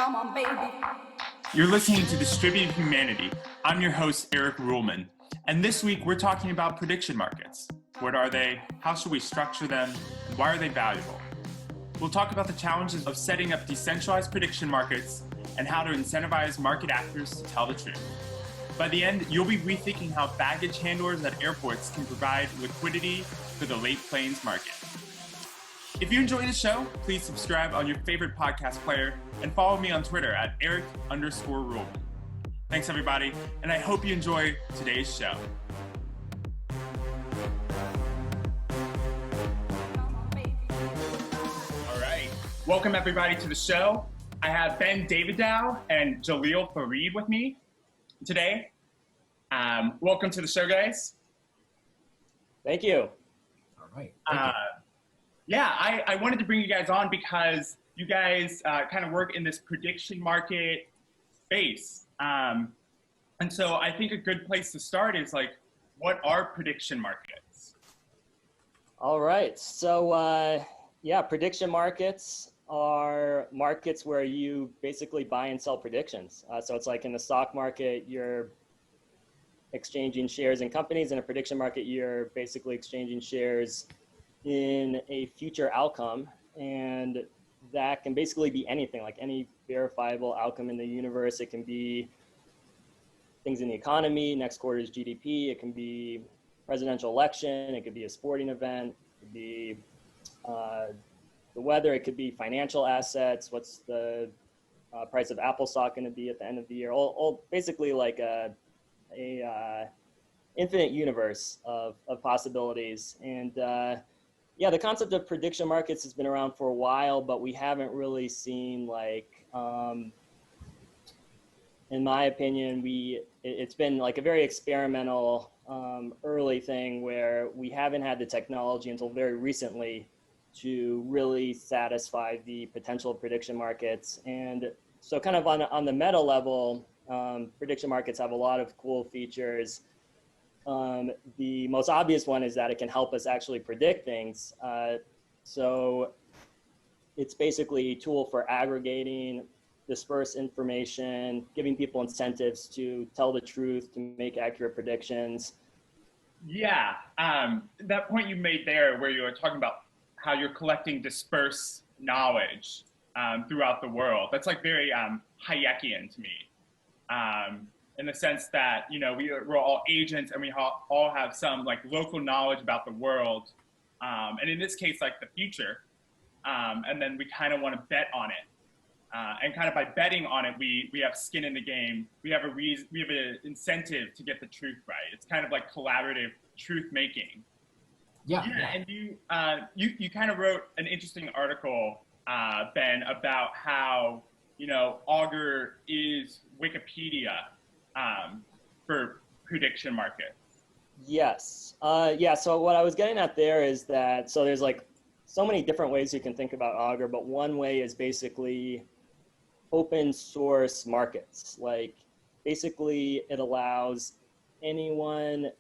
Come on, baby. You're listening to Distributed Humanity. I'm your host, Eric Ruhlman. And this week, we're talking about prediction markets. What are they? How should we structure them? And why are they valuable? We'll talk about the challenges of setting up decentralized prediction markets and how to incentivize market actors to tell the truth. By the end, you'll be rethinking how baggage handlers at airports can provide liquidity for the late planes market. If you enjoy the show, please subscribe on your favorite podcast player and follow me on Twitter at Eric_Ruhlman. Thanks, everybody, and I hope you enjoy today's show. All right, welcome everybody to the show. I have Ben Dow and Jaleel Fareed with me today. Welcome to the show, guys. Thank you. All right. I wanted to bring you guys on because you guys kind of work in this prediction market space. And so I think a good place to start is like, what are prediction markets? All right. So, prediction markets are markets where you basically buy and sell predictions. So it's like in the stock market, you're exchanging shares in companies. In a prediction market, you're basically exchanging shares in a future outcome. And that can basically be anything, like any verifiable outcome in the universe. It can be things in the economy, next quarter's GDP. It can be presidential election. It could be a sporting event. It could be the weather. It could be financial assets. What's the price of Apple stock going to be at the end of the year? All basically like a infinite universe of possibilities. And the concept of prediction markets has been around for a while, but we haven't really seen like, in my opinion, it's been like a very experimental early thing where we haven't had the technology until very recently to really satisfy the potential of prediction markets. And so kind of on the meta level, prediction markets have a lot of cool features. The most obvious one is that it can help us actually predict things. So it's basically a tool for aggregating disperse information, giving people incentives to tell the truth, to make accurate predictions. Yeah, that point you made there where you were talking about how you're collecting dispersed knowledge throughout the world. That's like very Hayekian to me, in the sense that, you know, we're all agents and we all have some like local knowledge about the world. And in this case, like the future. And then we kind of want to bet on it. And kind of by betting on it, we have skin in the game. We have an incentive to get the truth right. It's kind of like collaborative truth making. Yeah. And you kind of wrote an interesting article, Ben, about how, you know, Augur is Wikipedia for prediction markets. Yes. So what I was getting at there is that, so there's like so many different ways you can think about Augur, but one way is basically open source markets. Like basically it allows anyone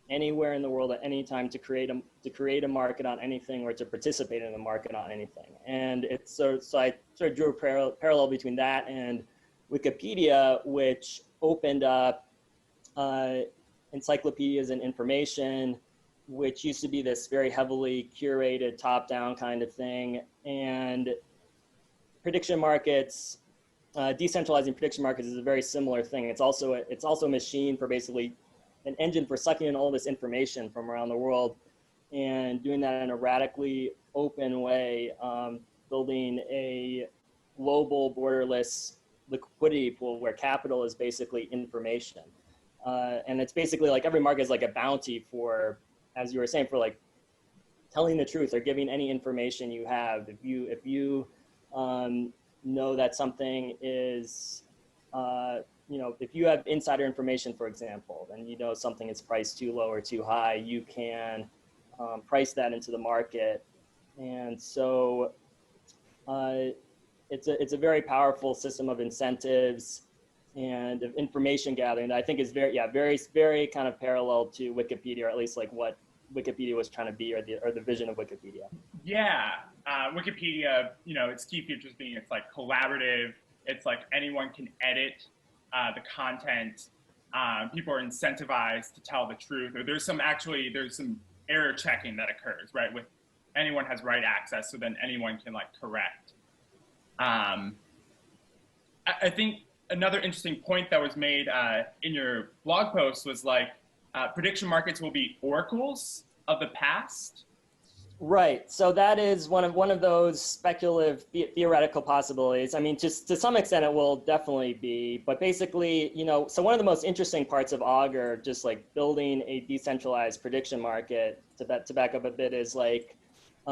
anywhere in the world at any time to create a market on anything or to participate in a market on anything. And it's so I sort of drew a parallel between that and Wikipedia, which opened up encyclopedias and information, which used to be this very heavily curated top-down kind of thing. And prediction markets, decentralizing prediction markets is a very similar thing. It's also a machine for basically an engine for sucking in all this information from around the world and doing that in a radically open way, building a global borderless liquidity pool where capital is basically information. And it's basically like every market is like a bounty for, as you were saying, for like telling the truth or giving any information you have. If you know that something is, if you have insider information, for example, and you know something is priced too low or too high, you can price that into the market. And so it's a very powerful system of incentives and of information gathering that I think is very kind of parallel to Wikipedia, or at least like what Wikipedia was trying to be, or the vision of Wikipedia. Yeah, Wikipedia, its key features being it's like collaborative, it's like anyone can edit the content. People are incentivized to tell the truth, or there's some error checking that occurs, right? With anyone has write access, so then anyone can like correct. I think another interesting point that was made in your blog post was like prediction markets will be oracles of the past. Right. So that is one of those speculative theoretical possibilities. I mean, just to some extent, it will definitely be. But basically, so one of the most interesting parts of Augur, just like building a decentralized prediction market, to back up a bit, is like,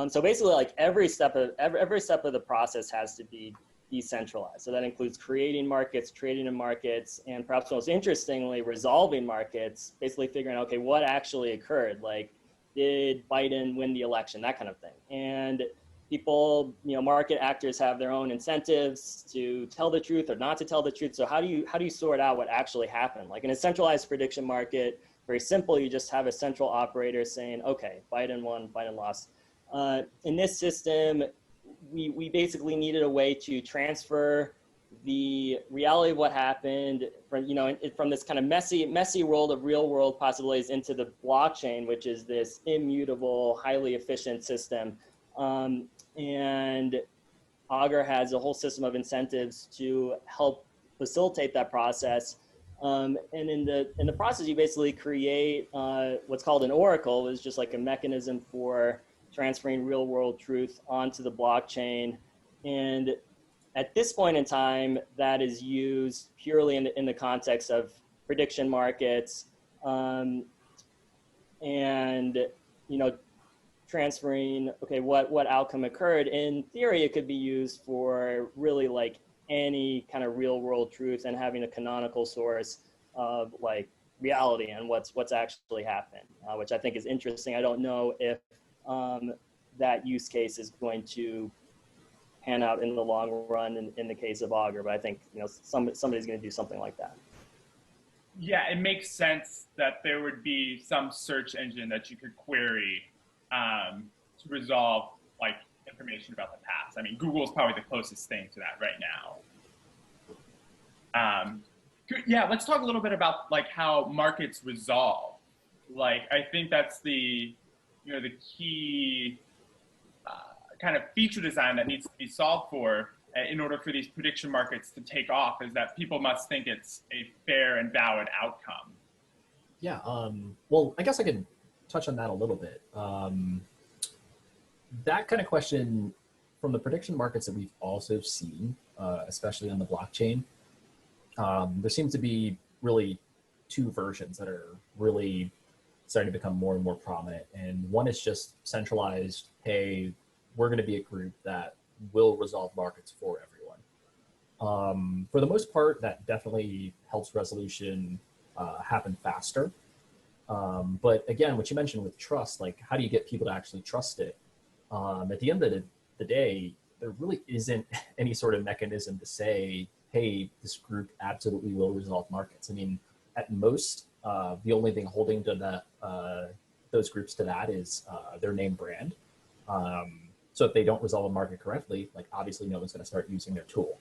so basically, like every step of the process has to be decentralized. So that includes creating markets, trading in markets, and perhaps most interestingly, resolving markets. Basically, figuring out, okay, what actually occurred, like, did Biden win the election, that kind of thing. And people, market actors have their own incentives to tell the truth or not to tell the truth. So how do you sort out what actually happened? Like in a centralized prediction market, very simple, you just have a central operator saying, okay, Biden won, Biden lost. In this system, we basically needed a way to transfer the reality of what happened from this kind of messy world of real world possibilities into the blockchain, which is this immutable, highly efficient system. And Augur has a whole system of incentives to help facilitate that process. And in the process, you basically create what's called an oracle, is just like a mechanism for transferring real world truth onto the blockchain. And at this point in time, that is used purely in the context of prediction markets, and transferring, okay, what outcome occurred. In theory, it could be used for really like any kind of real world truth and having a canonical source of like reality and what's actually happened, which I think is interesting. I don't know if that use case is going to pan out in the long run in the case of Augur, but I think somebody's going to do something like that. Yeah, it makes sense that there would be some search engine that you could query to resolve like information about the past. I mean, Google is probably the closest thing to that right now. Yeah, let's talk a little bit about like how markets resolve. Like, I think that's the key kind of feature design that needs to be solved for in order for these prediction markets to take off, is that people must think it's a fair and valid outcome. Yeah. Well, I guess I could touch on that a little bit. That kind of question from the prediction markets that we've also seen, especially on the blockchain, there seems to be really two versions that are really starting to become more and more prominent. And one is just centralized, hey, we're going to be a group that will resolve markets for everyone. For the most part, that definitely helps resolution happen faster. But again, what you mentioned with trust, like how do you get people to actually trust it? At the end of the day, there really isn't any sort of mechanism to say, hey, this group absolutely will resolve markets. I mean, at most, the only thing holding to that those groups to that is their name brand. So if they don't resolve a market correctly, like obviously no one's going to start using their tool.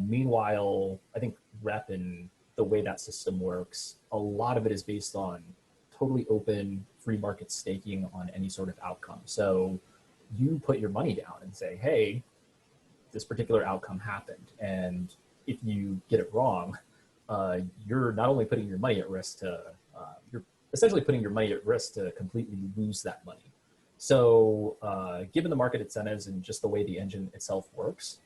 Meanwhile, I think rep and the way that system works, a lot of it is based on totally open free market staking on any sort of outcome. So you put your money down and say, hey, this particular outcome happened. And if you get it wrong, you're not only putting your money at risk you're essentially putting your money at risk to completely lose that money. So given the market incentives and just the way the engine itself works,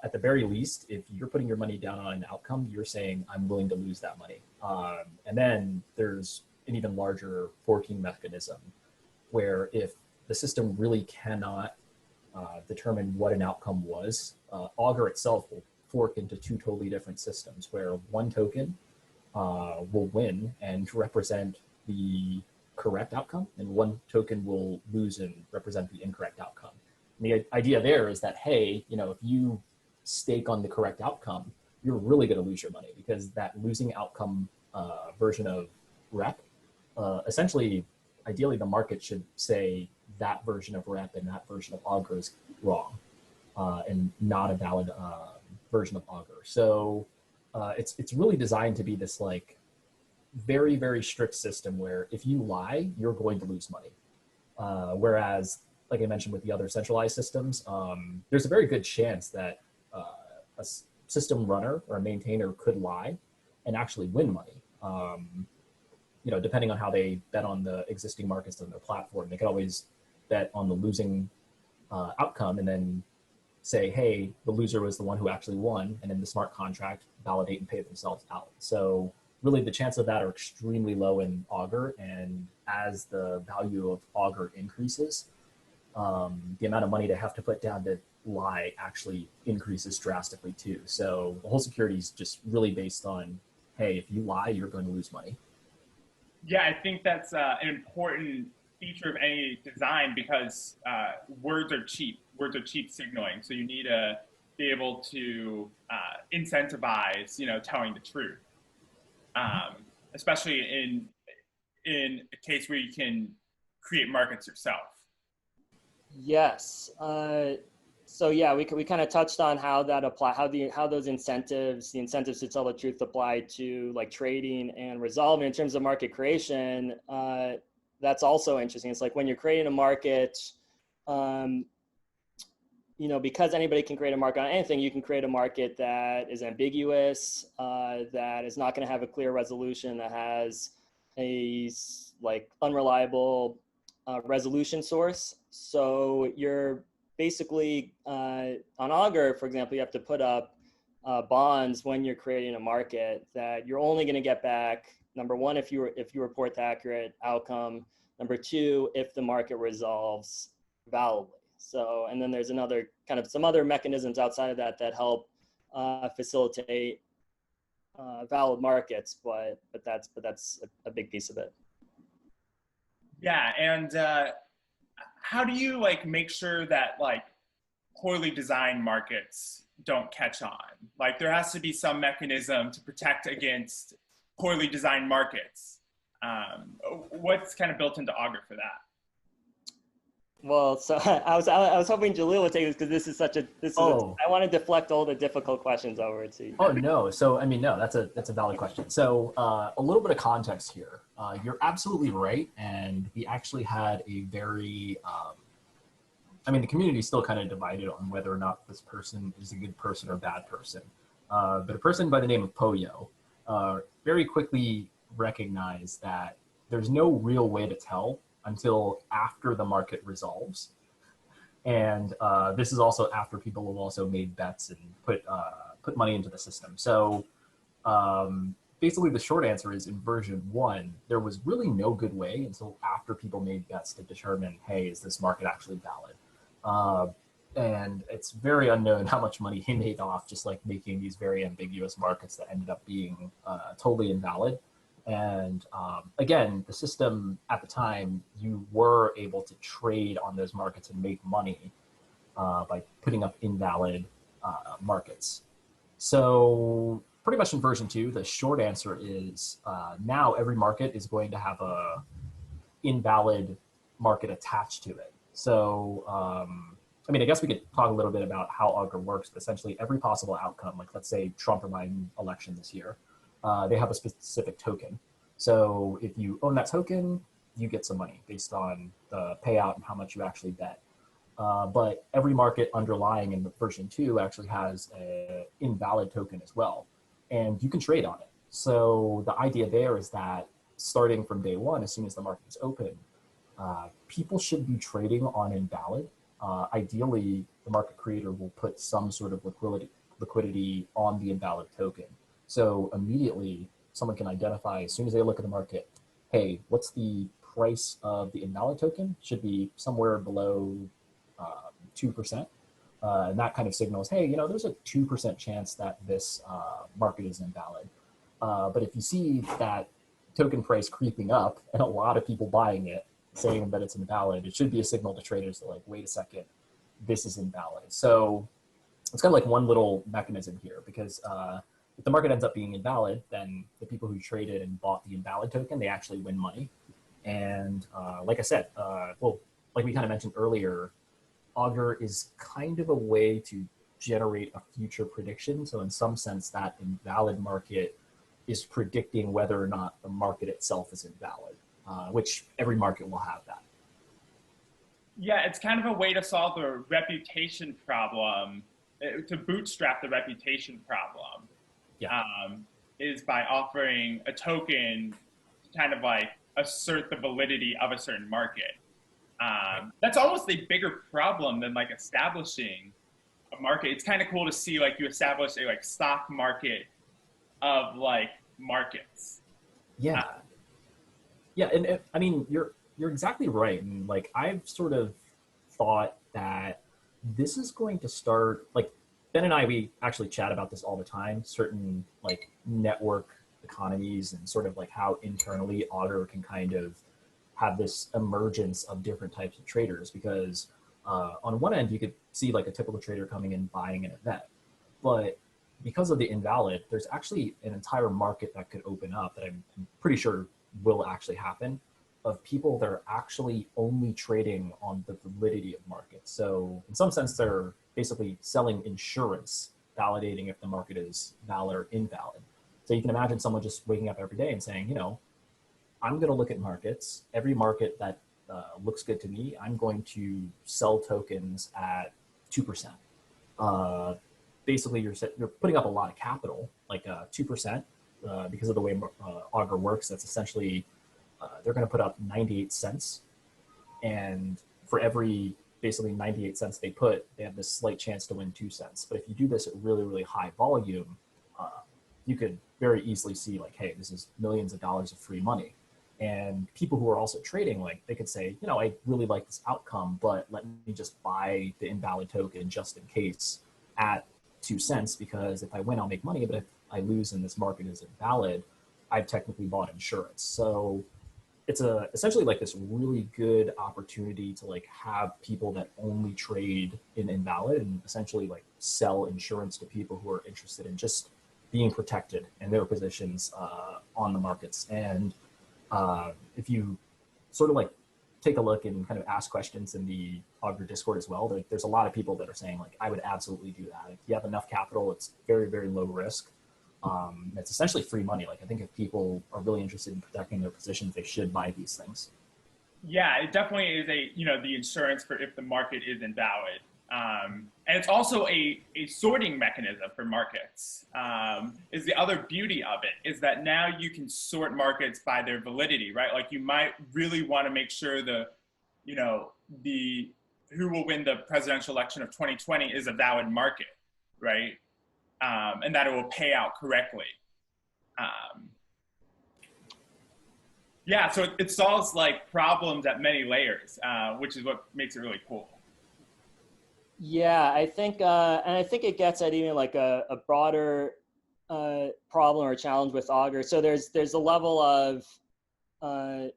at the very least, if you're putting your money down on an outcome, you're saying, I'm willing to lose that money. And then there's an even larger forking mechanism where if the system really cannot determine what an outcome was, Augur itself will fork into two totally different systems where one token will win and represent the correct outcome, and one token will lose and represent the incorrect outcome. And the idea there is that, hey, if you stake on the correct outcome, you're really going to lose your money, because that losing outcome version of rep, essentially, ideally, the market should say that version of rep and that version of Augur is wrong and not a valid version of Augur. So it's really designed to be this like very, very strict system where if you lie, you're going to lose money. Whereas, like I mentioned with the other centralized systems, there's a very good chance that a system runner or a maintainer could lie and actually win money. Depending on how they bet on the existing markets on their platform, they could always bet on the losing outcome and then say, hey, the loser was the one who actually won, and in the smart contract, validate and pay themselves out. So really the chances of that are extremely low in Augur, and as the value of Augur increases, the amount of money they have to put down to lie actually increases drastically too. So the whole security is just really based on, hey, if you lie, you're going to lose money. Yeah, I think that's an important feature of any design because words are cheap. Words are cheap signaling. So you need to be able to incentivize, telling the truth, especially in a case where you can create markets yourself. Yes. So yeah, we kind of touched on how that apply, how those incentives, the incentives to tell the truth apply to like trading and resolving in terms of market creation. That's also interesting. It's like when you're creating a market, because anybody can create a market on anything, you can create a market that is ambiguous, that is not going to have a clear resolution, that has a like unreliable resolution source. So you're basically on Augur, for example, you have to put up bonds when you're creating a market that you're only going to get back. Number one, if you report the accurate outcome. Number two, if the market resolves validly. So, and then there's another kind of some other mechanisms outside of that that help facilitate valid markets, but that's a big piece of it. Yeah, and how do you like make sure that like poorly designed markets don't catch on? Like there has to be some mechanism to protect against poorly designed markets. What's kind of built into Augur for that? Well, so I was hoping Jalil would take this because I want to deflect all the difficult questions over to you. Oh no, so I mean no, that's a valid question. So a little bit of context here. You're absolutely right, and we actually had a very, the community is still kind of divided on whether or not this person is a good person or a bad person. But a person by the name of Poyo very quickly recognized that there's no real way to tell until after the market resolves. And this is also after people have also made bets and put money into the system. So basically the short answer is in version 1, there was really no good way until after people made bets to determine, hey, is this market actually valid? And it's very unknown how much money he made off just like making these very ambiguous markets that ended up being totally invalid. And again, the system at the time, you were able to trade on those markets and make money by putting up invalid markets. So pretty much in version 2, the short answer is now every market is going to have a invalid market attached to it. So, I guess we could talk a little bit about how Augur works, but essentially every possible outcome, like let's say Trump or Biden election this year, they have a specific token. So if you own that token, you get some money based on the payout and how much you actually bet. But every market underlying in version 2 actually has an invalid token as well, and you can trade on it. So the idea there is that starting from day 1, as soon as the market is open, people should be trading on invalid. Ideally, the market creator will put some sort of liquidity on the invalid token. So immediately, someone can identify as soon as they look at the market, hey, what's the price of the invalid token? Should be somewhere below 2%. And that kind of signals, hey, there's a 2% chance that this market is invalid. But if you see that token price creeping up and a lot of people buying it, saying that it's invalid, it should be a signal to traders to like, wait a second, this is invalid. So it's kind of like one little mechanism here, because if the market ends up being invalid, then the people who traded and bought the invalid token, they actually win money. And like I said, like we kind of mentioned earlier, Augur is kind of a way to generate a future prediction. So in some sense, that invalid market is predicting whether or not the market itself is invalid, which every market will have that. Yeah, it's kind of a way to solve the reputation problem, to bootstrap the reputation problem. Yeah. Is by offering a token to kind of like assert the validity of a certain market. That's almost a bigger problem than like establishing a market. It's kind of cool to see like you establish a like stock market of like markets. Yeah. Yeah, and I mean, you're exactly right. And like I've sort of thought that this is going to start, like Ben and I, we actually chat about this all the time, certain like network economies and sort of like how internally Augur can kind of have this emergence of different types of traders, because on one end you could see like a typical trader coming in buying an event, but because of the invalid, there's actually an entire market that could open up that I'm pretty sure will actually happen, of people that are actually only trading on the validity of markets. So in some sense, they're basically selling insurance, validating if the market is valid or invalid. So you can imagine someone just waking up every day and saying, you know, I'm going to look at markets, every market that looks good to me, I'm going to sell tokens at 2%. Basically, you're putting up a lot of capital, like 2%, because of the way Augur works. That's essentially, they're going to put up 98 cents. And for every basically 98 cents they put, they have this slight chance to win 2 cents. But if you do this at really, really high volume, you could very easily see like, hey, this is millions of dollars of free money. And people who are also trading, like they could say, you know, I really like this outcome, but let me just buy the invalid token just in case at 2 cents, because if I win, I'll make money. But if I lose and this market is invalid, I've technically bought insurance. So it's essentially like this really good opportunity to like have people that only trade in invalid and essentially like sell insurance to people who are interested in just being protected in their positions on the markets. And if you sort of like take a look and kind of ask questions in the Augur Discord as well, there's a lot of people that are saying like, I would absolutely do that. If you have enough capital, it's very, very low risk. It's essentially free money. Like I think if people are really interested in protecting their positions, they should buy these things. Yeah, it definitely is the insurance for if the market is invalid. And it's also a sorting mechanism for markets. Is the other beauty of it is that now you can sort markets by their validity, right? Like you might really want to make sure who will win the presidential election of 2020 is a valid market, right? And that it will pay out correctly. Yeah, so it solves like problems at many layers, which is what makes it really cool. Yeah, I think, and I think it gets at even like a broader problem or challenge with Augur. So there's a level of, so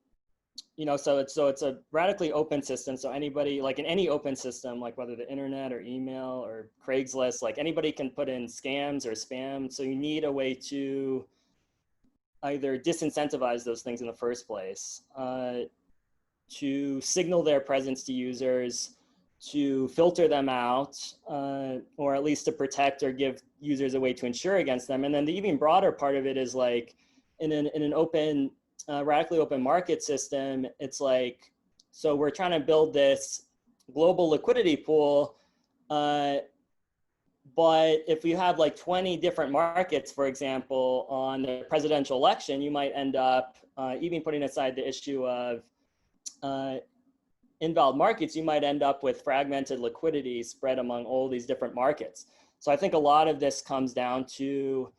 it's a radically open system. So anybody, like in any open system, like whether the internet or email or Craigslist, like anybody can put in scams or spam. So you need a way to either disincentivize those things in the first place, to signal their presence to users, to filter them out, or at least to protect or give users a way to insure against them. And then the even broader part of it is like in an open, radically open market system, it's like, so we're trying to build this global liquidity pool, but if you have like 20 different markets, for example, on the presidential election, you might end up, even putting aside the issue of invalid markets, you might end up with fragmented liquidity spread among all these different markets. So I think a lot of this comes down to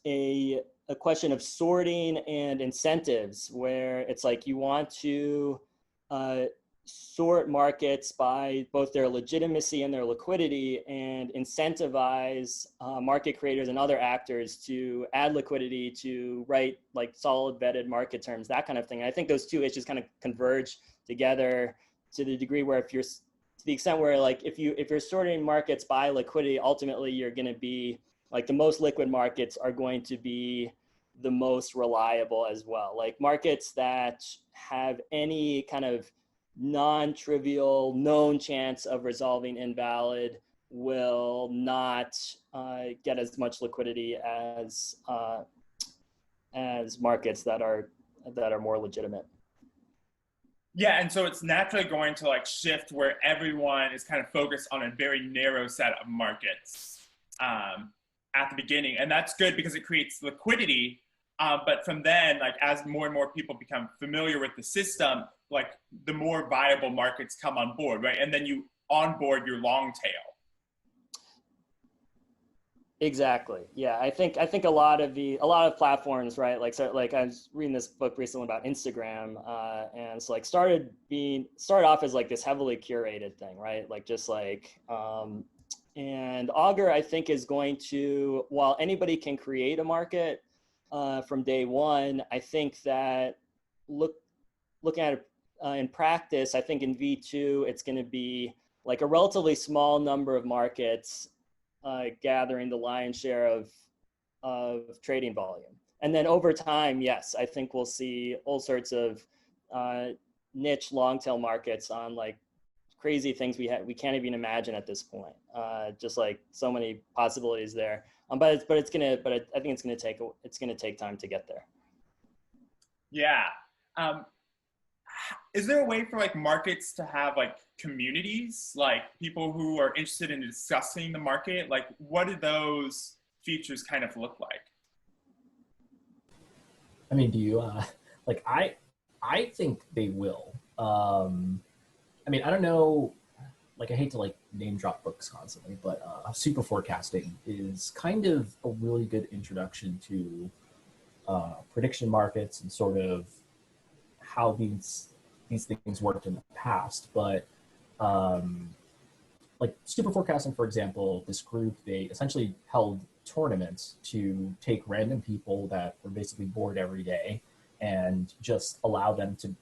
a question of sorting and incentives, where it's like you want to sort markets by both their legitimacy and their liquidity, and incentivize market creators and other actors to add liquidity, to write like solid vetted market terms, that kind of thing. And I think those two issues kind of converge together to the degree where to the extent where like if you're sorting markets by liquidity, ultimately you're going to be like the most liquid markets are going to be the most reliable as well. Like markets that have any kind of non-trivial known chance of resolving invalid will not get as much liquidity as markets that are more legitimate. Yeah, and so it's naturally going to like shift where everyone is kind of focused on a very narrow set of markets at the beginning, and that's good because it creates liquidity. But from then, like as more and more people become familiar with the system, like the more viable markets come on board, right? And then you onboard your long tail. Exactly. Yeah, I think a lot of platforms, right? Like I was reading this book recently about Instagram, and it's like started off as like this heavily curated thing, right? Like just like and Augur, I think, is going to, while anybody can create a market from day one, I think that looking at it in practice, I think in V2 it's going to be like a relatively small number of markets gathering the lion's share of trading volume. And then over time, yes, I think we'll see all sorts of niche long tail markets on like crazy things we can't even imagine at this point. Just like so many possibilities there. But I think it's gonna take time to get there. Yeah. Is there a way for like markets to have like communities, like people who are interested in discussing the market? Like what do those features kind of look like? I mean, do you like I think they will. I mean, I don't know, like I hate to like name drop books constantly, but super forecasting is kind of a really good introduction to prediction markets and sort of how these things worked in the past. But like super forecasting, for example, this group, they essentially held tournaments to take random people that were basically bored every day and just allow them to,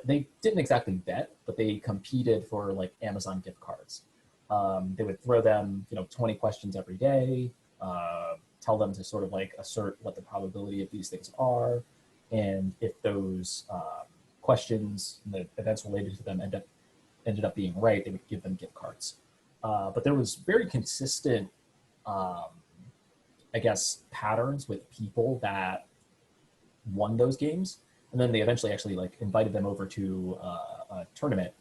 they didn't exactly bet, but they competed for like Amazon gift cards. They would throw them, 20 questions every day, tell them to sort of like assert what the probability of these things are. And if those questions, the events related to them ended up being right, they would give them gift cards. But there was very consistent, I guess, patterns with people that won those games. And then they eventually actually like invited them over to a tournament,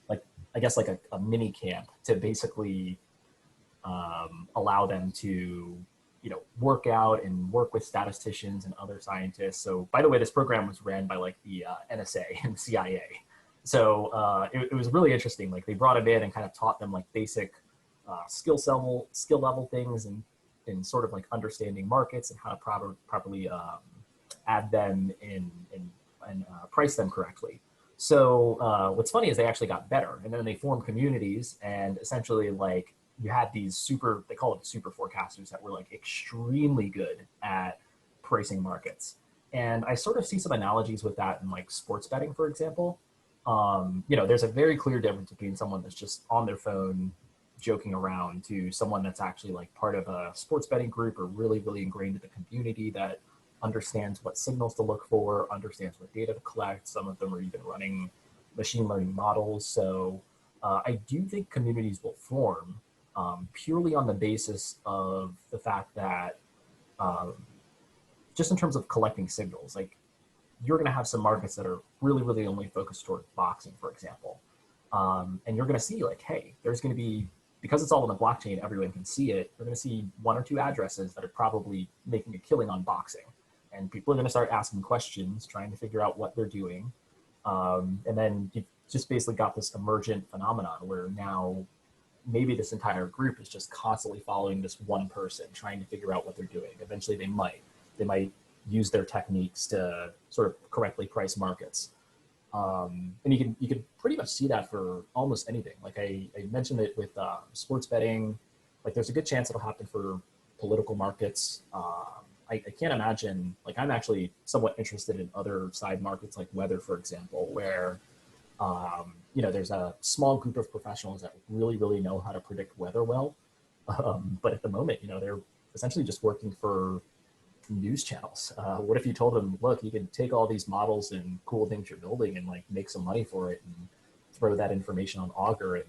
like I guess like a mini camp to basically allow them to work out and work with statisticians and other scientists. So by the way, this program was ran by like the NSA and the CIA. So it was really interesting. Like they brought them in and kind of taught them like basic skill level things and sort of like understanding markets and how to properly add them and price them correctly. So what's funny is they actually got better, and then they formed communities, and essentially like you had these they call it super forecasters that were like extremely good at pricing markets. And I sort of see some analogies with that in like sports betting, for example. There's a very clear difference between someone that's just on their phone joking around to someone that's actually like part of a sports betting group or really, really ingrained in the community that understands what signals to look for, understands what data to collect. Some of them are even running machine learning models. So I do think communities will form purely on the basis of the fact that just in terms of collecting signals, like you're going to have some markets that are really, really only focused toward boxing, for example. And you're going to see like, hey, there's going to be, because it's all on the blockchain, everyone can see it. You're going to see one or two addresses that are probably making a killing on boxing. And people are going to start asking questions, trying to figure out what they're doing. And then you've just basically got this emergent phenomenon where now maybe this entire group is just constantly following this one person, trying to figure out what they're doing. Eventually they might use their techniques to sort of correctly price markets. And you can pretty much see that for almost anything. Like I mentioned it with sports betting. Like there's a good chance it'll happen for political markets. I can't imagine, like I'm actually somewhat interested in other side markets like weather, for example, where there's a small group of professionals that really, really know how to predict weather well. But at the moment, they're essentially just working for news channels. What if you told them, look, you can take all these models and cool things you're building and like make some money for it and throw that information on Augur and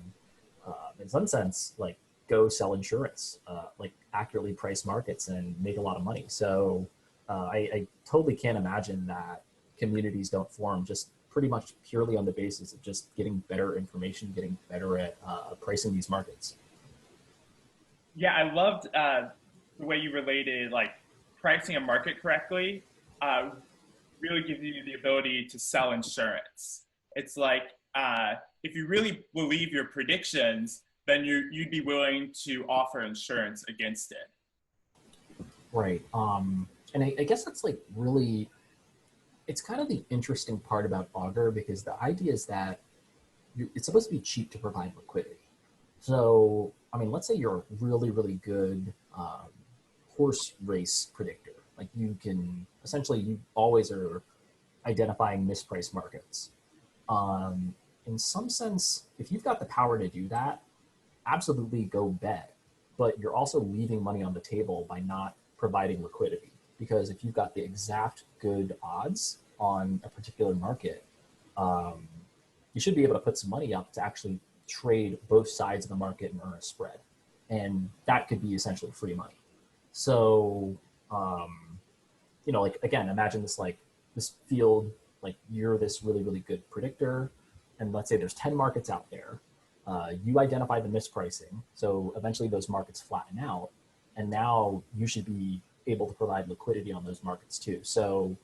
in some sense, like go sell insurance, like accurately price markets and make a lot of money. So I totally can't imagine that communities don't form just pretty much purely on the basis of just getting better information, getting better at pricing these markets. Yeah, I loved the way you related like pricing a market correctly really gives you the ability to sell insurance. It's like if you really believe your predictions, then you'd be willing to offer insurance against it. Right. And I guess that's like really, it's kind of the interesting part about Augur, because the idea is that it's supposed to be cheap to provide liquidity. So, I mean, let's say you're a really, really good horse race predictor. Like you can, essentially, you always are identifying mispriced markets. In some sense, if you've got the power to do that, absolutely go bet. But you're also leaving money on the table by not providing liquidity. Because if you've got the exact good odds on a particular market, you should be able to put some money up to actually trade both sides of the market and earn a spread. And that could be essentially free money. So, like, again, imagine this, like this field, like you're this really, really good predictor. And let's say there's 10 markets out there. You identify the mispricing. So eventually those markets flatten out. And now you should be able to provide liquidity on those markets too. So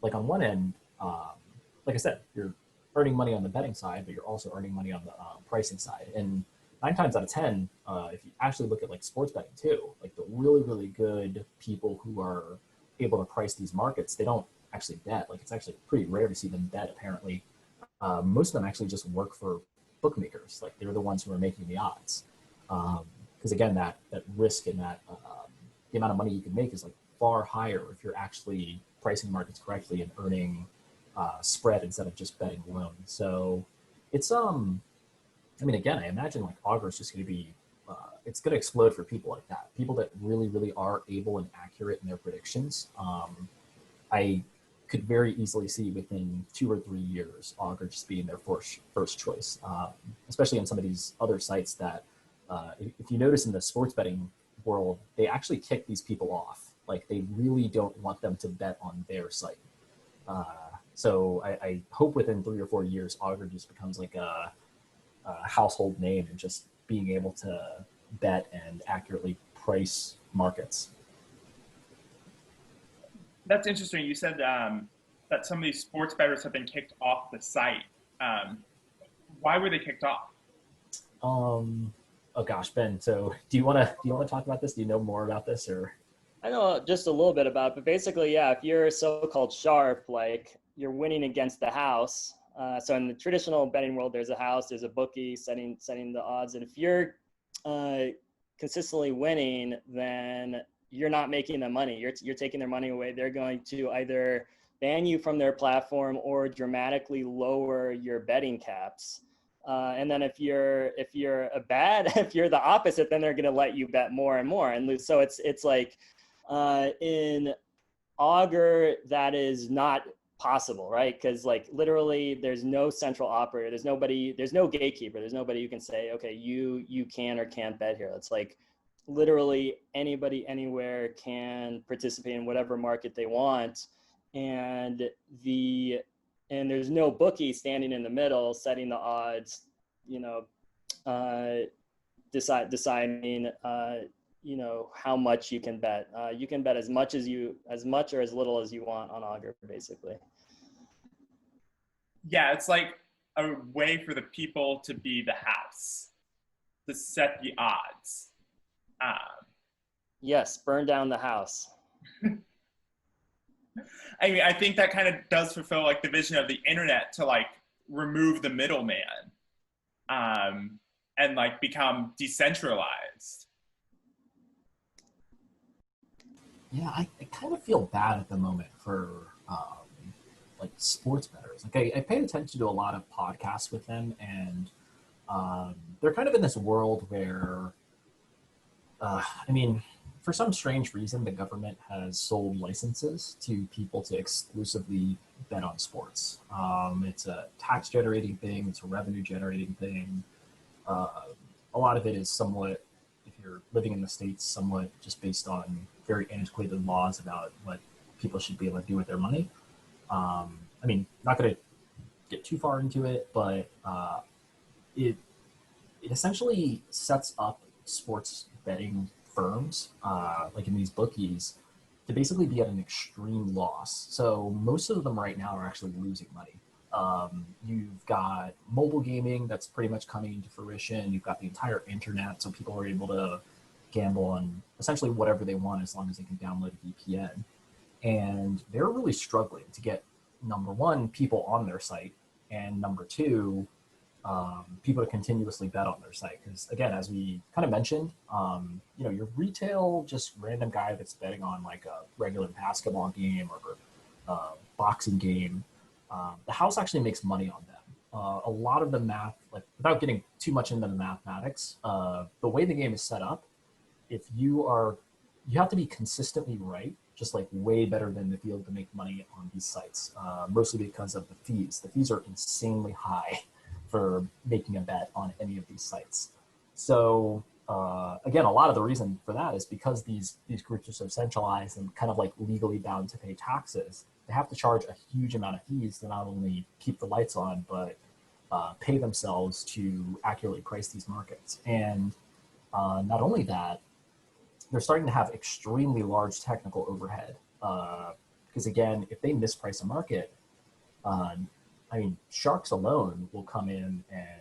like on one end, like I said, you're earning money on the betting side, but you're also earning money on the pricing side. And 9 times out of 10, if you actually look at like sports betting too, like the really, really good people who are able to price these markets, they don't actually bet. Like it's actually pretty rare to see them bet, apparently. Most of them actually just work for bookmakers. Like they're the ones who are making the odds. Because again, that risk and that the amount of money you can make is like far higher if you're actually pricing markets correctly and earning spread instead of just betting alone. So it's I mean, again, I imagine like Augur is just going to be it's going to explode for people like that, people that really, really are able and accurate in their predictions. I could very easily see within 2 or 3 years Augur just being their first choice, especially on some of these other sites that if you notice in the sports betting world, they actually kick these people off. Like they really don't want them to bet on their site. So I hope within 3 or 4 years, Augur just becomes like a household name and just being able to bet and accurately price markets. That's interesting. You said that some of these sports bettors have been kicked off the site. Why were they kicked off? Oh gosh, Ben. So do you want to talk about this? Do you know more about this, or? I know just a little bit about it, but basically, yeah, if you're so-called sharp, like you're winning against the house. So in the traditional betting world, there's a house, there's a bookie setting the odds. And if you're consistently winning, then you're not making them money. You're taking their money away. They're going to either ban you from their platform or dramatically lower your betting caps. And then if you're if you're the opposite, then they're going to let you bet more and more and lose. So it's like in Augur, that is not possible, right? Because like literally there's no central operator, there's no gatekeeper, there's nobody who can say, okay, you can or can't bet here. It's like literally anybody anywhere can participate in whatever market they want, and there's no bookie standing in the middle setting the odds, deciding how much you can bet. You can bet as much or as little as you want on Augur, basically. Yeah, it's like a way for the people to be the house, to set the odds. Yes, burn down the house. I mean, I think that kind of does fulfill like the vision of the internet to like remove the middleman, and like become decentralized. Yeah, I kind of feel bad at the moment for like sports bettors. Like I paid attention to a lot of podcasts with them, and they're kind of in this world where, I mean, for some strange reason, the government has sold licenses to people to exclusively bet on sports. It's a tax generating thing. It's a revenue generating thing. a lot of it is somewhat, if you're living in the States, somewhat just based on very antiquated laws about what people should be able to do with their money. I mean, not going to get too far into it, but it essentially sets up sports betting firms, like in these bookies, to basically be at an extreme loss. So most of them right now are actually losing money. You've got mobile gaming that's pretty much coming into fruition. You've got the entire internet, so people are able to gamble on essentially whatever they want as long as they can download a VPN. And they're really struggling to get, number one, people on their site, and number two, people to continuously bet on their site. Because again, as we kind of mentioned, your retail, just random guy that's betting on like a regular basketball game or boxing game, the house actually makes money on them. A lot of the math, like without getting too much into the mathematics, the way the game is set up, if you have to be consistently right, just like way better than the field to make money on these sites, mostly because of the fees. The fees are insanely high for making a bet on any of these sites. So again, a lot of the reason for that is because these groups are so centralized and kind of like legally bound to pay taxes. They have to charge a huge amount of fees to not only keep the lights on, but pay themselves to accurately price these markets. And not only that, they're starting to have extremely large technical overhead. Because again, if they misprice a market, sharks alone will come in and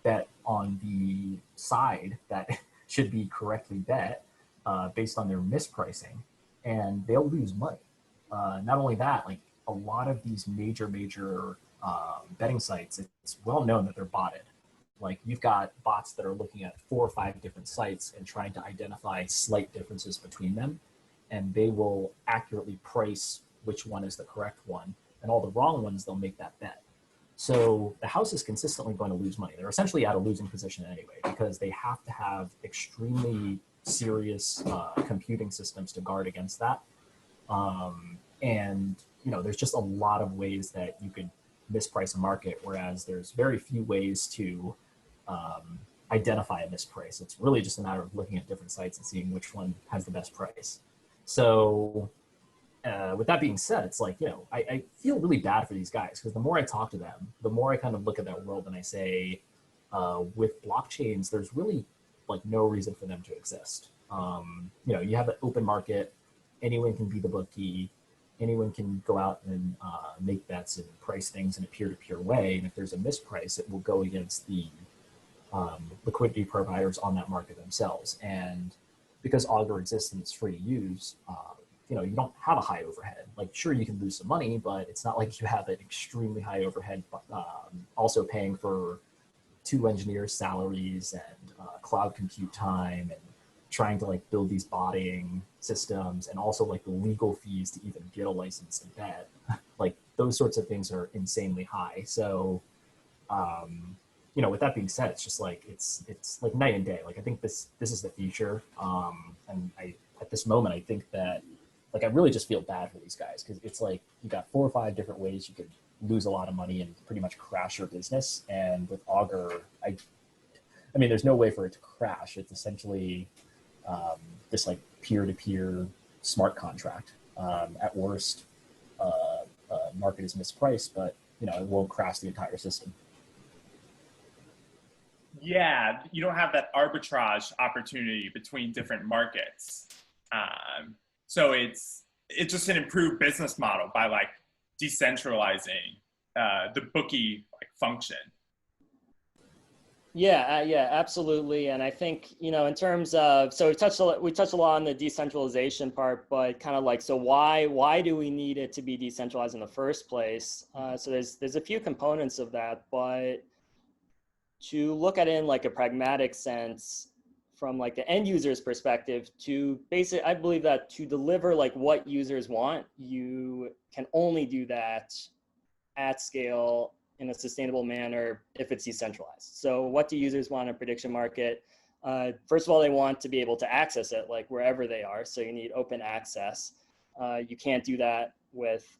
bet on the side that should be correctly bet based on their mispricing, and they'll lose money. Not only that, like a lot of these major betting sites, it's well known that they're botted. Like you've got bots that are looking at 4 or 5 different sites and trying to identify slight differences between them, and they will accurately price which one is the correct one, and all the wrong ones, they'll make that bet. So the house is consistently going to lose money. They're essentially at a losing position anyway, because they have to have extremely serious computing systems to guard against that. And there's just a lot of ways that you could misprice a market, whereas there's very few ways to identify a misprice. It's really just a matter of looking at different sites and seeing which one has the best price. So with that being said, it's like, I feel really bad for these guys, because the more I talk to them, the more I kind of look at that world and I say, with blockchains, there's really like no reason for them to exist. You have an open market, anyone can be the bookie, anyone can go out and make bets and price things in a peer-to-peer way. And if there's a misprice, it will go against the liquidity providers on that market themselves. And because Augur exists and it's free to use, you don't have a high overhead. Like, sure, you can lose some money, but it's not like you have an extremely high overhead, also paying for 2 engineers' salaries and cloud compute time, and trying to like build these botting systems, and also like the legal fees to even get a license to bet. Like those sorts of things are insanely high. So, with that being said, it's just like, it's like night and day. Like, I think this is the future. And at this moment, I think that, like, I really just feel bad for these guys, because it's like you got 4 or 5 different ways you could lose a lot of money and pretty much crash your business. And with Augur, I mean, there's no way for it to crash. It's essentially this like peer-to-peer smart contract. At worst, market is mispriced, but it won't crash the entire system. Yeah, you don't have that arbitrage opportunity between different markets. So it's just an improved business model by like decentralizing the bookie like function. Yeah, absolutely. And I think, in terms of, so we touched a lot on the decentralization part, but kind of like, so why do we need it to be decentralized in the first place? So there's a few components of that, but to look at it in like a pragmatic sense, from like the end user's perspective, I believe that to deliver like what users want, you can only do that at scale in a sustainable manner if it's decentralized. So what do users want in a prediction market? First of all, they want to be able to access it like wherever they are. So you need open access. You can't do that with,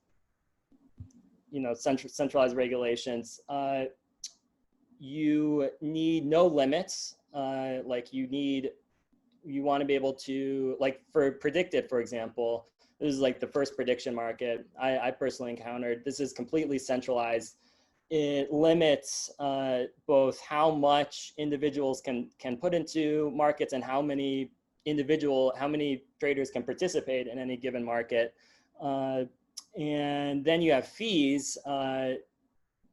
centralized regulations. You need no limits Like you want to be able to, like for predicted, for example, this is like the first prediction market I personally encountered. This is completely centralized. It limits both how much individuals can put into markets and how many traders can participate in any given market. And then you have fees.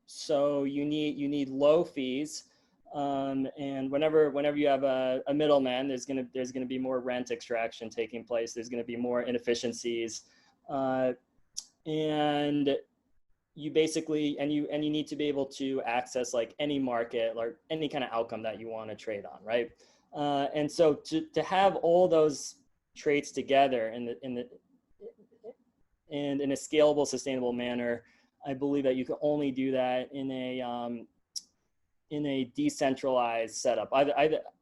So you need low fees. And whenever you have a middleman, there's gonna be more rent extraction taking place. There's gonna be more inefficiencies, and you basically you need to be able to access like any market or any kind of outcome that you want to trade on, right? And so to have all those traits together in a scalable, sustainable manner, I believe that you can only do that in a decentralized setup.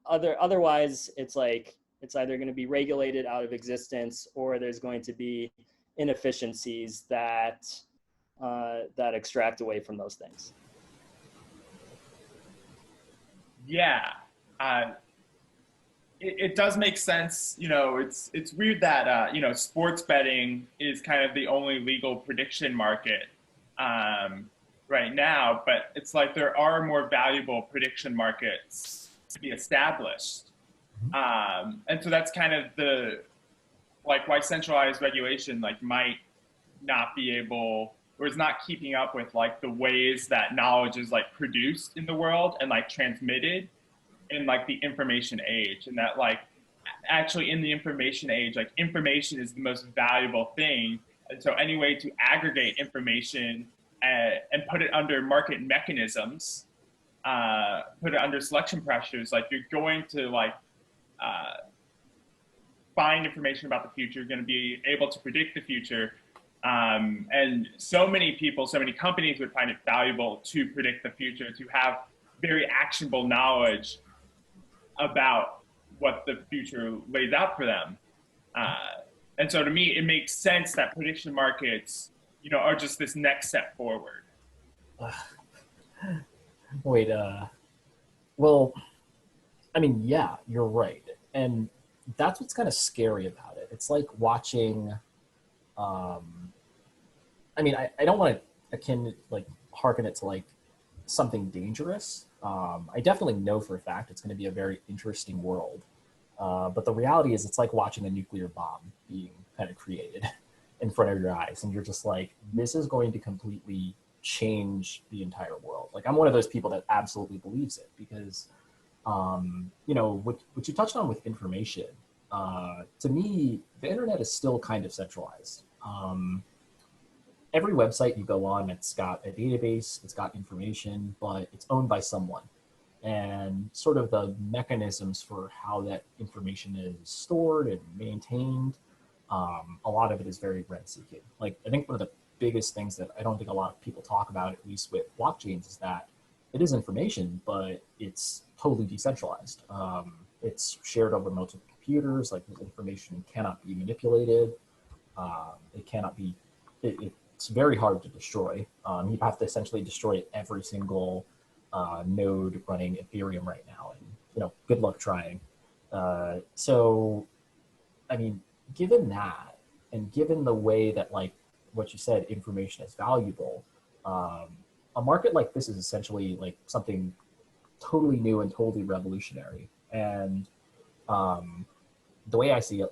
Otherwise, it's either going to be regulated out of existence, or there's going to be inefficiencies that extract away from those things. Yeah, it does make sense. It's weird that sports betting is kind of the only legal prediction market right now, but it's like there are more valuable prediction markets to be established, and so that's kind of why centralized regulation might not be able, or is not keeping up with the ways that knowledge is produced in the world and transmitted in the information age. And that actually in the information age, information is the most valuable thing. And so any way to aggregate information and put it under market mechanisms, put it under selection pressures, you're going to find information about the future, you're going to be able to predict the future. And so many people, so many companies would find it valuable to predict the future, to have very actionable knowledge about what the future lays out for them. And so to me, it makes sense that prediction markets, are just this next step forward. Wait, well, I mean, yeah, you're right. And that's what's kind of scary about it. It's like watching, I mean, I don't want to harken it to something dangerous. I definitely know for a fact it's going to be a very interesting world. But the reality is it's like watching a nuclear bomb being kind of created in front of your eyes. And you're just like, this is going to completely change the entire world. I'm one of those people that absolutely believes it because, what you touched on with information, to me, the internet is still kind of centralized. Every website you go on, it's got a database, it's got information, but it's owned by someone. And sort of the mechanisms for how that information is stored and maintained, a lot of it is very rent-seeking. I think one of the biggest things that I don't think a lot of people talk about, at least with blockchains, is that it is information, but it's totally decentralized. It's shared over multiple computers. This information cannot be manipulated. It cannot be, it's very hard to destroy. You have to essentially destroy every single node running Ethereum right now. And, good luck trying. So, I mean, given that, and given the way that what you said, information is valuable, a market like this is essentially something totally new and totally revolutionary. And the way I see it,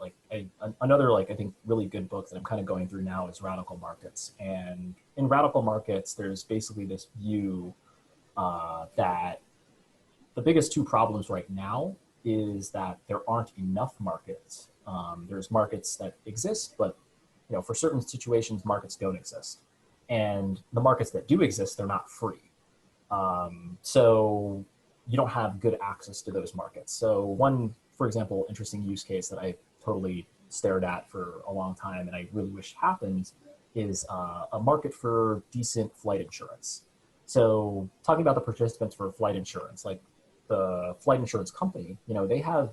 another I think really good book that I'm kind of going through now is Radical Markets. And in Radical Markets, there's basically this view that the biggest two problems right now is that there aren't enough markets. There's markets that exist, but for certain situations, markets don't exist. And the markets that do exist, they're not free. So you don't have good access to those markets. So one, for example, interesting use case that I totally stared at for a long time and I really wish happened is a market for decent flight insurance. So talking about the participants for flight insurance, the flight insurance company, they have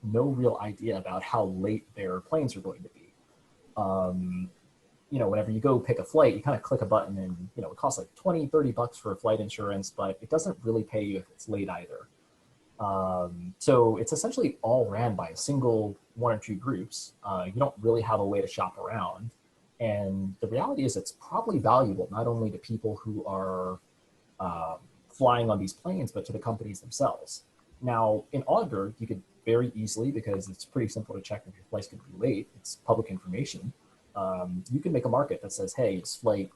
no real idea about how late their planes are going to be. Whenever you go pick a flight, you kind of click a button and, it costs $20, $30 for a flight insurance, but it doesn't really pay you if it's late either. So it's essentially all ran by a single one or two groups. You don't really have a way to shop around. And the reality is it's probably valuable not only to people who are flying on these planes, but to the companies themselves. Now, in Augur, you could very easily, because it's pretty simple to check if your flight's going to be late, it's public information. You can make a market that says, hey, it's flight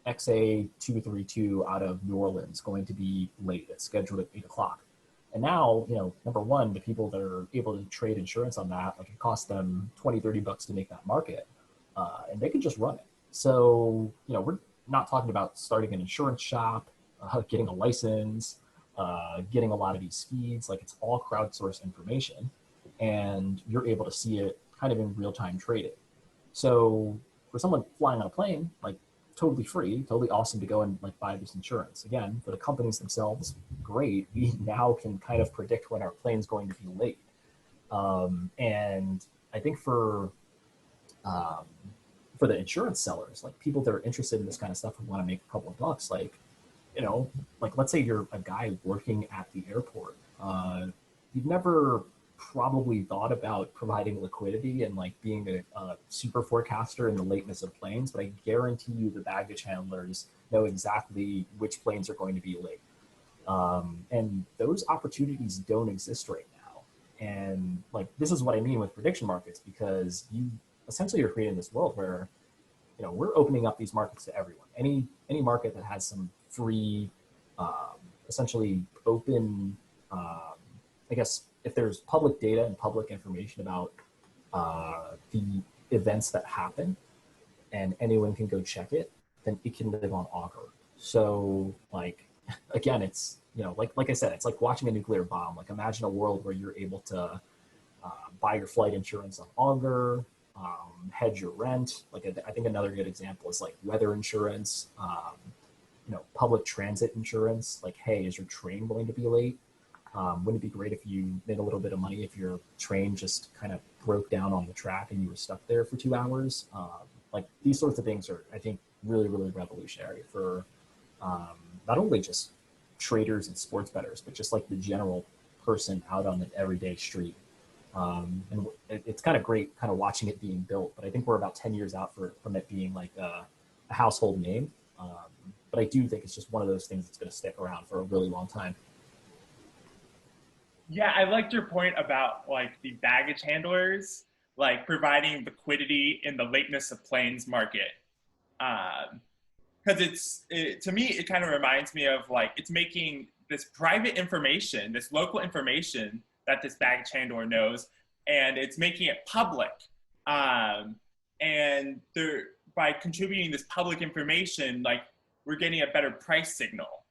XA232 out of New Orleans going to be late. It's scheduled at 8 o'clock. And now, number one, the people that are able to trade insurance on that, like it costs them 20, 30 bucks to make that market, and they can just run it. So, we're not talking about starting an insurance shop, getting a license, getting a lot of these feeds. Like, it's all crowdsourced information, and you're able to see it kind of in real-time trading. So for someone flying on a plane, like, totally free, totally awesome to go and like buy this insurance. Again, for the companies themselves, great. We now can kind of predict when our plane's going to be late. And I think for the insurance sellers, like people that are interested in this kind of stuff and want to make a couple of bucks, like, like let's say you're a guy working at the airport. You've never probably thought about providing liquidity and like being a super forecaster in the lateness of planes, but I guarantee you the baggage handlers know exactly which planes are going to be late. And those opportunities don't exist right now. And like, this is what I mean with prediction markets, because you essentially are creating this world where, we're opening up these markets to everyone. Any market that has some free, essentially open, I guess, if there's public data and public information about the events that happen and anyone can go check it, then it can live on Augur. So like, again, it's, like I said, it's like watching a nuclear bomb. Like, imagine a world where you're able to buy your flight insurance on Augur, hedge your rent. Like, I think another good example is like weather insurance, public transit insurance. Like, hey, is your train going to be late? Wouldn't it be great if you made a little bit of money if your train just kind of broke down on the track and you were stuck there for 2 hours? Like, these sorts of things are, I think, really, really revolutionary for not only just traders and sports bettors, but just like the general person out on an everyday street. And it's kind of great kind of watching it being built, but I think we're about 10 years out from it being like a household name. But I do think it's just one of those things that's going to stick around for a really long time. Yeah, I liked your point about like the baggage handlers, like providing liquidity in the lateness of planes market. Because to me, it kind of reminds me of like, it's making this private information, this local information that this baggage handler knows, and it's making it public. And by contributing this public information, like, we're getting a better price signal.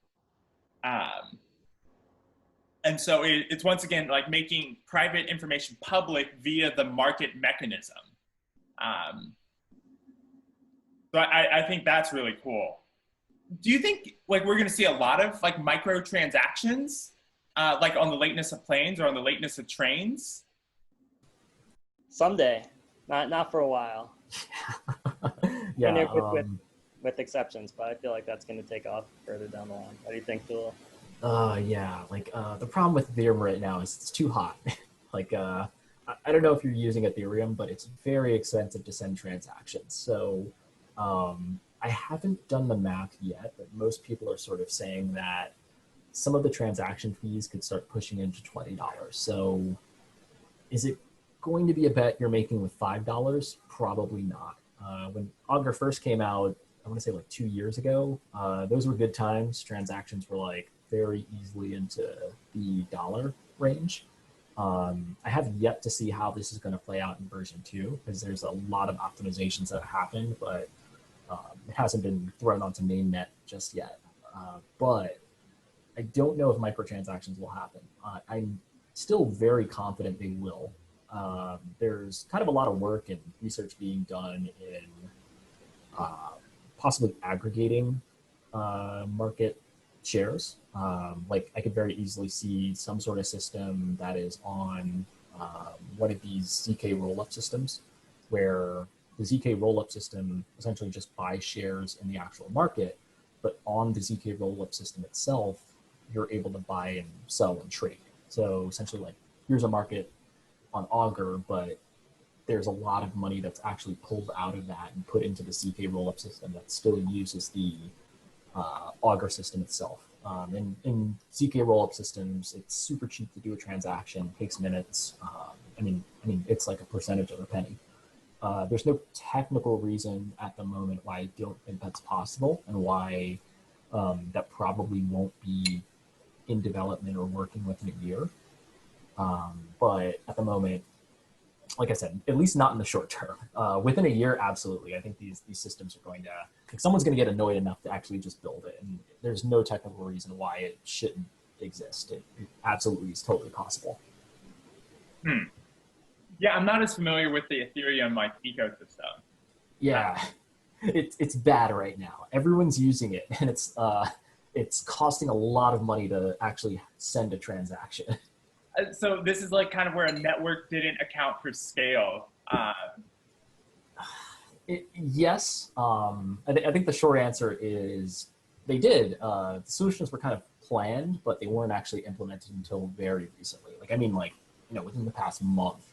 And so it's once again like making private information public via the market mechanism. So I think that's really cool. Do you think like we're going to see a lot of like microtransactions, like on the lateness of planes or on the lateness of trains? Someday, not for a while. Yeah. And with exceptions, but I feel like that's going to take off further down the line. What do you think, Joel? Yeah, like the problem with Ethereum right now is it's too hot. Like, I don't know if you're using Ethereum, but it's very expensive to send transactions. So I haven't done the math yet, but most people are sort of saying that some of the transaction fees could start pushing into $20. So is it going to be a bet you're making with $5? Probably not. When Augur first came out, I want to say like 2 years ago, those were good times. Transactions were like very easily into the dollar range. I have yet to see how this is going to play out in version 2, because there's a lot of optimizations that have happened, but it hasn't been thrown onto mainnet just yet. But I don't know if microtransactions will happen. I'm still very confident they will. There's kind of a lot of work and research being done in possibly aggregating market shares. Like, I could very easily see some sort of system that is on one of these ZK rollup systems, where the ZK rollup system essentially just buys shares in the actual market, but on the ZK rollup system itself, you're able to buy and sell and trade. So essentially, like, here's a market on Augur, but there's a lot of money that's actually pulled out of that and put into the ZK rollup system that still uses the Augur system itself. In ZK rollup systems, it's super cheap to do a transaction, takes minutes. I mean, it's like a percentage of a penny. There's no technical reason at the moment why I don't think that's possible, and why that probably won't be in development or working within a year. But at the moment, like I said, at least not in the short term. Within a year, absolutely. I think these systems are going to, like, someone's going to get annoyed enough to actually just build it, and there's no technical reason why it shouldn't exist. It absolutely is totally possible. Yeah, I'm not as familiar with the Ethereum like ecosystem. Yeah, it's bad right now. Everyone's using it, and it's costing a lot of money to actually send a transaction. So this is like kind of where a network didn't account for scale. Yes, I think the short answer is they did. The solutions were kind of planned, but they weren't actually implemented until very recently. Like, I mean, like, within the past month,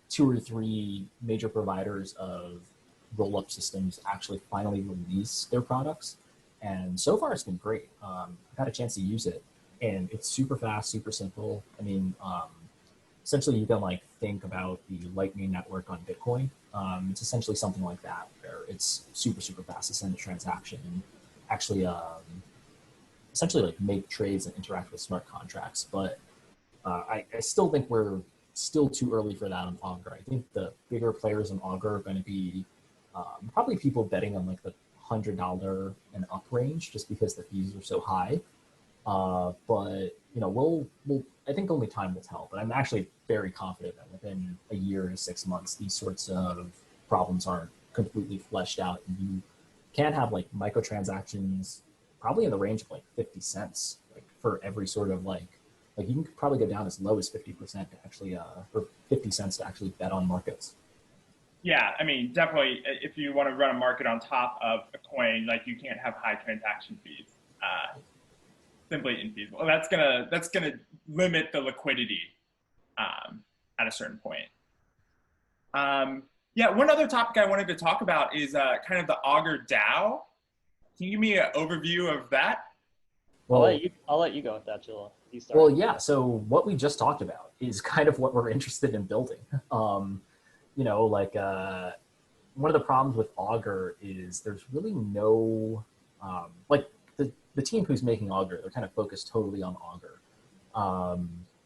2 or 3 major providers of roll-up systems actually finally release their products, and so far it's been great. I've had a chance to use it, and it's super fast, super simple. I mean, essentially you can like think about the Lightning Network on Bitcoin. It's essentially something like that, where it's super, super fast to send a transaction and actually essentially like make trades and interact with smart contracts. But I still think we're still too early for that on Augur. I think the bigger players in Augur are going to be probably people betting on like the $100 and up range, just because the fees are so high. But we'll I think only time will tell. But I'm actually very confident that within a year to 6 months, these sorts of problems aren't completely fleshed out, and you can have like microtransactions probably in the range of like 50 cents, like for every sort of like you can probably go down as low as 50% to actually or 50 cents to actually bet on markets. Yeah, I mean, definitely, if you want to run a market on top of a coin, like, you can't have high transaction fees. Simply infeasible. That's gonna limit the liquidity at a certain point. Yeah, one other topic I wanted to talk about is kind of the Augur Dow. Can you give me an overview of that? Well, I'll let you go with that, Jilla. You start. Well, yeah. So what we just talked about is kind of what we're interested in building. Like one of the problems with Augur is there's really no like the team who's making Augur, they're kind of focused totally on Augur.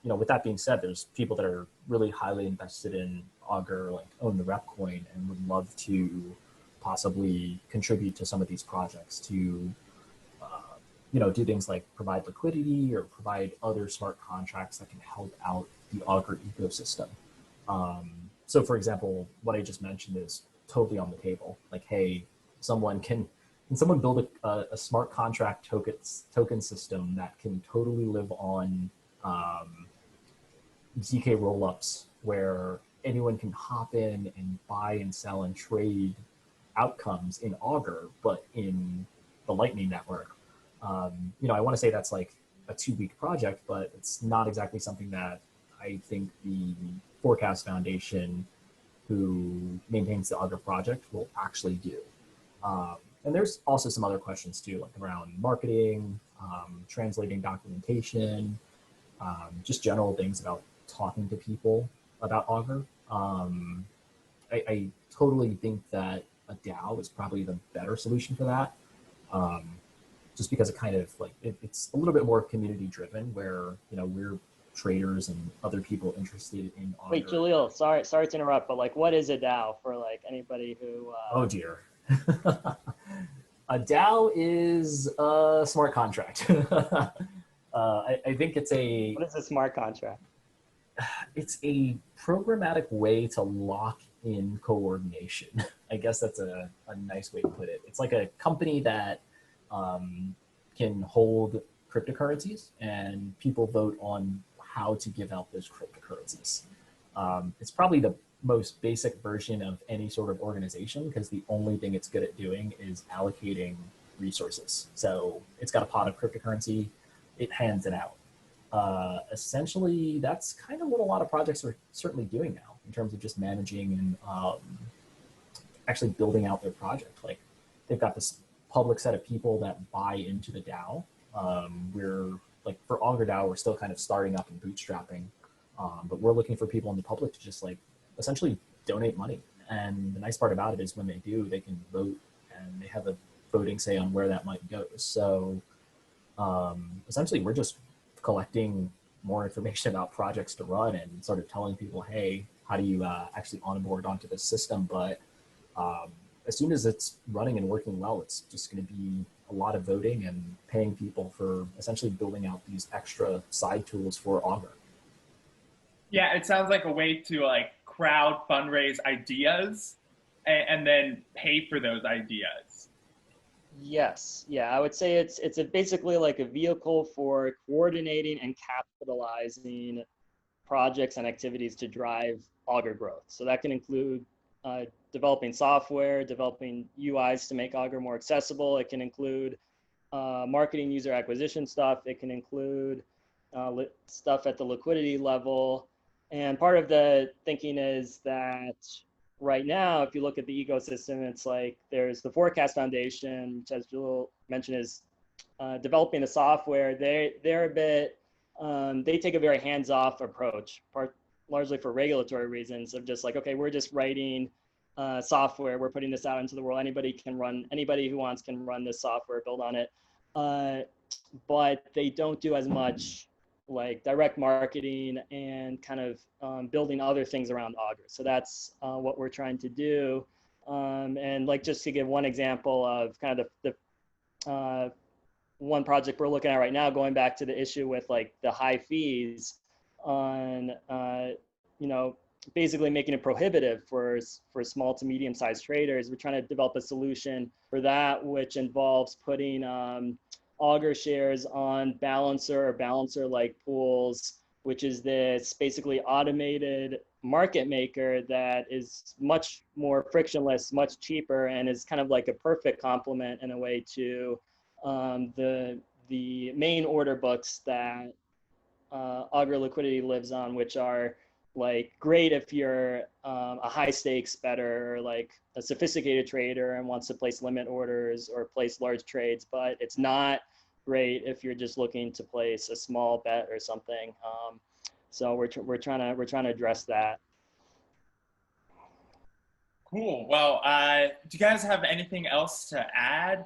With that being said, there's people that are really highly invested in Augur, like own the rep coin, and would love to possibly contribute to some of these projects to do things like provide liquidity or provide other smart contracts that can help out the Augur ecosystem. So for example, what I just mentioned is totally on the table. Like, hey, can someone build a smart contract token system that can totally live on ZK rollups, where anyone can hop in and buy and sell and trade outcomes in Augur, but in the Lightning Network? I want to say that's like a 2-week project, but it's not exactly something that I think the Forecast Foundation, who maintains the Augur project, will actually do. And there's also some other questions too, like around marketing, translating documentation, just general things about talking to people about Augur. I totally think that a DAO is probably the better solution for that. Just because it kind of like it's a little bit more community driven, where we're traders and other people interested in Augur. Wait, Jaleel, sorry to interrupt, but like, what is a DAO for like anybody who? Oh dear. A DAO is a smart contract. I think it's a. What is a smart contract? It's a programmatic way to lock in coordination. I guess that's a nice way to put it. It's like a company that can hold cryptocurrencies, and people vote on how to give out those cryptocurrencies. It's probably the most basic version of any sort of organization, because the only thing it's good at doing is allocating resources. So it's got a pot of cryptocurrency, it hands it out. Essentially, that's kind of what a lot of projects are certainly doing now in terms of just managing and actually building out their project. Like they've got this public set of people that buy into the DAO. We're like for Augur Dow, we're still kind of starting up and bootstrapping, but we're looking for people in the public to just like essentially donate money. And the nice part about it is when they do, they can vote and they have a voting say on where that money goes. So essentially, we're just collecting more information about projects to run and sort of telling people, hey, how do you actually onboard onto this system? But as soon as it's running and working well, it's just going to be a lot of voting and paying people for essentially building out these extra side tools for Augur. Yeah, it sounds like a way to like crowd fundraise ideas and then pay for those ideas. Yes, yeah, I would say it's basically like a vehicle for coordinating and capitalizing projects and activities to drive Augur growth. So that can include developing software, developing UIs to make Augur more accessible. It can include marketing, user acquisition stuff. It can include stuff at the liquidity level. And part of the thinking is that right now, if you look at the ecosystem, it's like there's the Forecast Foundation, which as Jewel mentioned is developing the software. They're a bit, they take a very hands-off approach, largely for regulatory reasons of just like, okay, we're just writing software, we're putting this out into the world. Anybody who wants can run this software, build on it. But they don't do as much like direct marketing and kind of building other things around Augur. So that's what we're trying to do. And like just to give one example of kind of the one project we're looking at right now, going back to the issue with like the high fees on, basically making it prohibitive for small to medium sized traders. We're trying to develop a solution for that, which involves putting Augur shares on Balancer or Balancer-like pools, which is this basically automated market maker that is much more frictionless, much cheaper, and is kind of like a perfect complement in a way to the main order books that Augur Liquidity lives on, which are like great if you're a high stakes bettor or like a sophisticated trader and wants to place limit orders or place large trades, but it's not great if you're just looking to place a small bet or something. So we're trying to address that. Cool. Well, do you guys have anything else to add?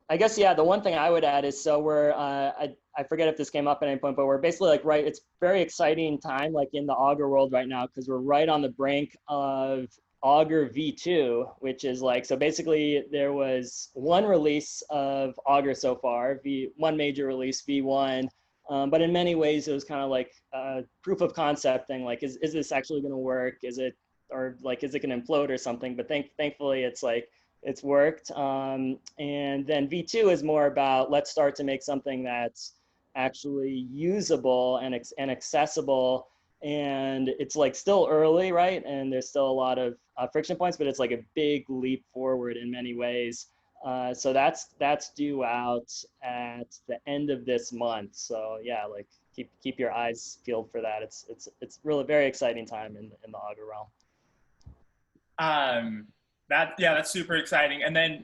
I guess, yeah, the one thing I would add is, so we're, I forget if this came up at any point, but we're basically like, right, it's very exciting time like in the Augur world right now, because we're right on the brink of Augur V2, which is like, so basically there was one release of Augur so far, one major release, V1, but in many ways it was kind of like a proof of concept thing, like, is this actually going to work? Is it going to implode or something? But thankfully it's like, it's worked. And then V2 is more about, let's start to make something that's actually usable and accessible. And it's like still early, right? And there's still a lot of friction points, but it's like a big leap forward in many ways. So that's due out at the end of this month. So yeah, like keep your eyes peeled for that. It's really very exciting time in the Augur realm. That's super exciting. And then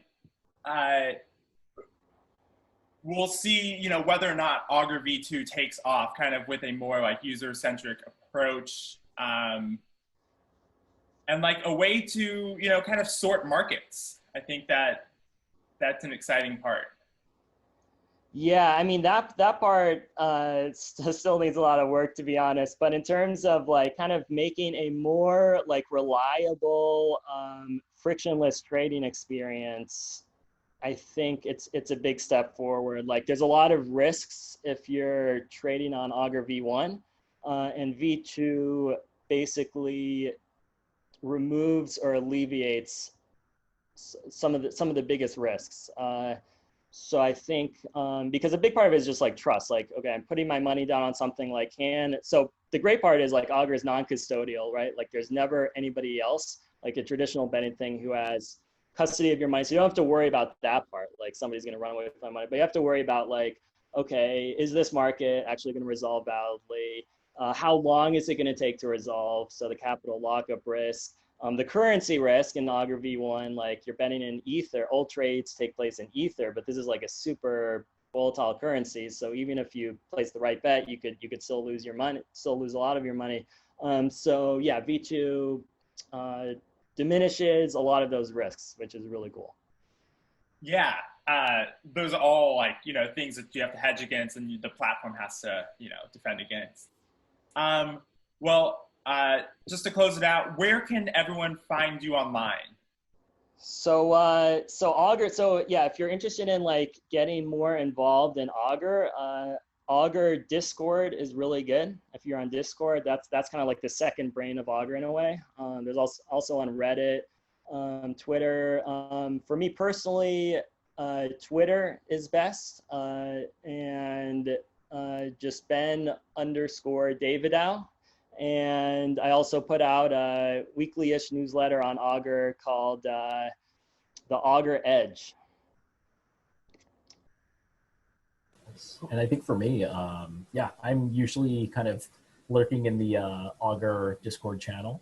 we'll see, whether or not Augur V2 takes off kind of with a more like user-centric approach and like a way to, kind of sort markets. I think that's an exciting part. Yeah, I mean, that part still needs a lot of work, to be honest. But in terms of like kind of making a more like reliable, frictionless trading experience, I think it's a big step forward. Like there's a lot of risks if you're trading on Augur V1, and V2 basically removes or alleviates some of the biggest risks. So I think, because a big part of it is just like trust, like, okay, I'm putting my money down on something like so the great part is like Augur is non-custodial, right? Like there's never anybody else, like a traditional betting thing, who has custody of your money. So you don't have to worry about that part. Like somebody's going to run away with my money, but you have to worry about like, okay, is this market actually going to resolve validly? How long is it going to take to resolve? So the capital lockup risk, the currency risk in Augur V1, like you're betting in Ether, all trades take place in Ether, but this is like a super volatile currency. So even if you place the right bet, you could still lose your money, still lose a lot of your money. So yeah, V2 diminishes a lot of those risks, which is really cool. Yeah, those are all like, things that you have to hedge against and the platform has to, defend against. Well, just to close it out, where can everyone find you online? So Augur, so yeah, if you're interested in like getting more involved in Augur, Augur Discord is really good. If you're on Discord, that's kind of like the second brain of Augur in a way. There's also on Reddit, Twitter. For me personally, Twitter is best, and just Ben_Davidow. And I also put out a weekly-ish newsletter on Augur called the Augur Edge. And I think for me, yeah, I'm usually kind of lurking in the Augur Discord channel.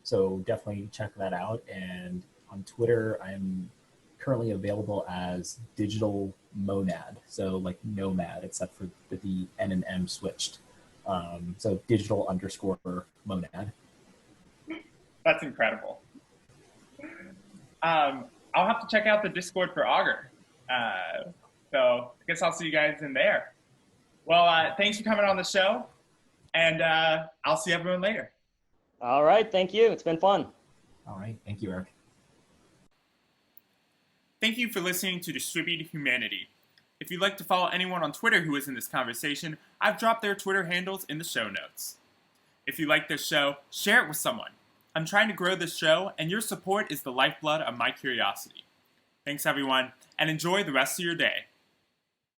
So definitely check that out. And on Twitter, I'm currently available as Digital Monad. So like Nomad, except for the N and M switched. So digital_monad. That's incredible. I'll have to check out the Discord for Augur. So I guess I'll see you guys in there. Well, thanks for coming on the show, and I'll see everyone later. All right, thank you. It's been fun. All right, thank you, Eric. Thank you for listening to Distributed Humanity. If you'd like to follow anyone on Twitter who is in this conversation, I've dropped their Twitter handles in the show notes. If you like this show, share it with someone. I'm trying to grow this show, and your support is the lifeblood of my curiosity. Thanks, everyone, and enjoy the rest of your day.